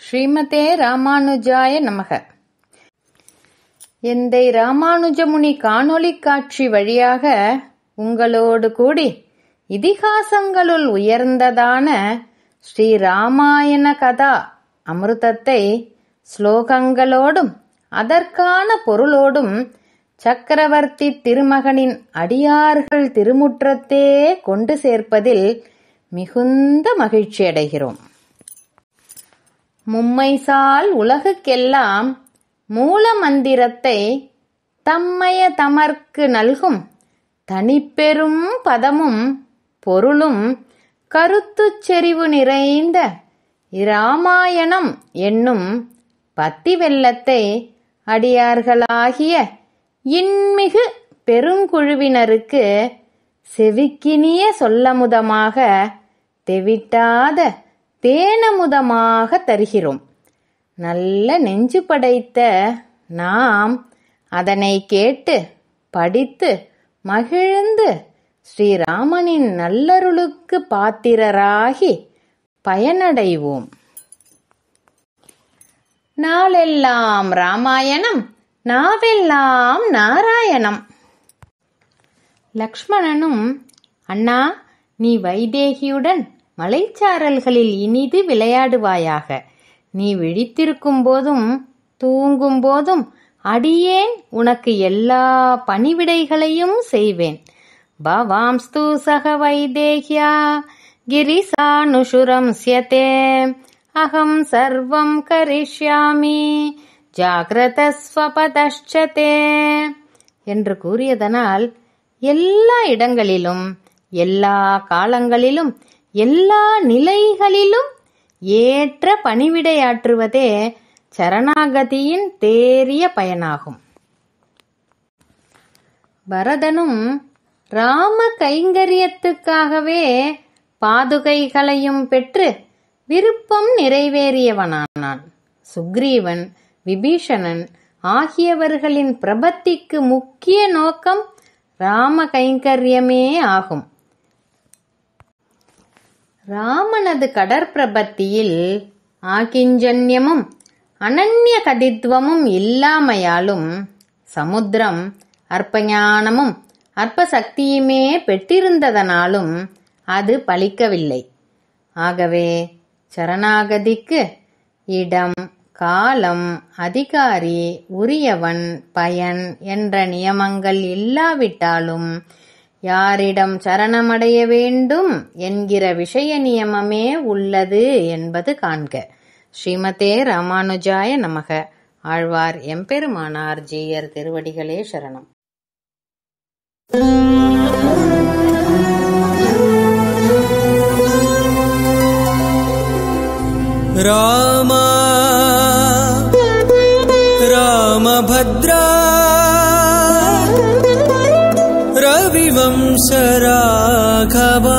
ஸ்ரீமதே ராமானுஜாய நமக. எந்தை ராமானுஜமுனி காணொளி காட்சி வழியாக உங்களோடு கூடி இதிகாசங்களுள் உயர்ந்ததான ஸ்ரீ ராமாயண கதா அமிர்தத்தை ஸ்லோகங்களோடும் அதற்கான பொருளோடும் சக்கரவர்த்தி திருமகனின் அடியார்கள் திருமுற்றத்தே கொண்டு சேர்ப்பதில் மிகுந்த மகிழ்ச்சி அடைகிறோம். மும்மைசால் உலகுக்கெல்லாம் மூல மந்திரத்தை தம்மைய தமர்க்கு நல்கும் தனிப்பெரும் பதமும் பொருளும் கருத்துச் செறிவு நிறைந்த இராமாயணம் என்னும் பத்தி வெள்ளத்தை அடியார்களாகிய இன்மிகு பெருங்குழுவினருக்கு செவிக்கினிய சொல்லமுதமாக தெவிட்டாத தேனமுதமாக தருகிறோம். நல்ல நெஞ்சு படைத்த நாம் அதனை கேட்டு படித்து மகிழ்ந்து ஸ்ரீராமனின் நல்லருளுக்கு பாத்திரராகி பயனடைவோம். நாளெல்லாம் ராமாயணம், நாவெல்லாம் நாராயணம். லக்ஷ்மணனும், அண்ணா, நீ வைதேகியுடன் மலைச்சாரல்களில் இனிது விளையாடுவாயாக. நீ விழித்திருக்கும் போதும் தூங்கும் போதும் அடியேன் உனக்கு எல்லா பணிவிடைகளையும் செய்வேன். பவாம்ஸ்து சக வைதேஹ்யா கிரிசானுஷுரம் ஸ்யதே அகம் சர்வம் கரிஷ்யாமி ஜாக்ரதஸ்வபதஷ்சதே என்று கூறியதனால் எல்லா இடங்களிலும் எல்லா காலங்களிலும் எல்லா நிலைகளிலும் ஏற்ற பணிவிடையாற்றுவதே சரணாகதியின் தேறிய பயனாகும். பரதனும் ராம கைங்கரியத்துக்காகவே பாதுகைகளையும் பெற்று விருப்பம் நிறைவேறியவனானான். சுக்ரீவன், விபீஷணன் ஆகியவர்களின் பிரபத்திக்கு முக்கிய நோக்கம் ராம கைங்கரியமே ஆகும். ராமனது கடற்பிரபத்தியில் ஆகிஞ்சன்யமும் அனன்ய கதித்வமும் இல்லாமையாலும் சமுத்திரம் அற்பஞானமும் அற்பசக்தியுமே பெற்றிருந்ததனாலும் அது பலிக்கவில்லை. ஆகவே சரணாகதிக்கு இடம், காலம், அதிகாரி, உரியவன், பயன் என்ற நியமங்கள் இல்லாவிட்டாலும் யாரிடம் சரணமடைய வேண்டும் என்கிற விஷய நியமமே உள்ளது என்பது காண்க. ஸ்ரீமதே ராமானுஜாய நமக. ஆழ்வார் எம்பெருமானார் ஜீயர் திருவடிகளே சரணம். ராமா ராமபத்ரா ரவிவம்ச ராഘவா